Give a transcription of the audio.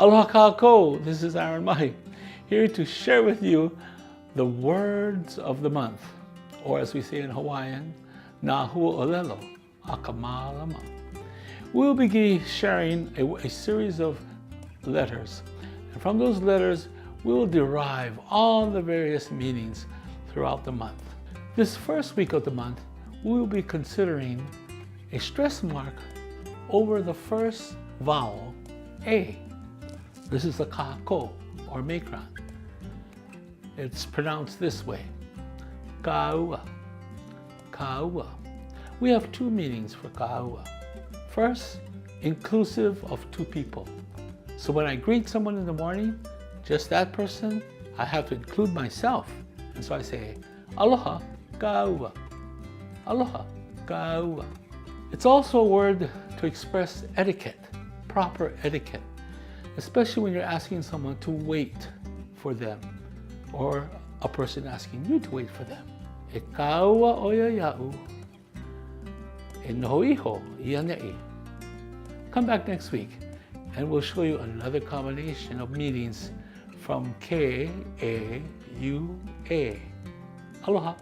Aloha kākou, this is Aaron Mahi, here to share with you the words of the month, or as we say in Hawaiian, nā Huaʻōlelo, Malama. We'll be sharing a series of letters, and from those letters we'll derive all the various meanings throughout the month. This first week of the month, we'll be considering a stress mark over the first vowel, A. This is the kākou, or makron. It's pronounced this way, Kāua, Kāua. We have two meanings for Kāua. First, inclusive of two people. So when I greet someone in the morning, just that person, I have to include myself. And so I say, Aloha Kāua, Aloha Kāua. It's also a word to express etiquette, proper etiquette, especially when you're asking someone to wait for them, or a person asking you to wait for them. E kāua oia ia'u, e noho iho ia ne'i. Come back next week and we'll show you another combination of meanings from K-A-U-A. Aloha.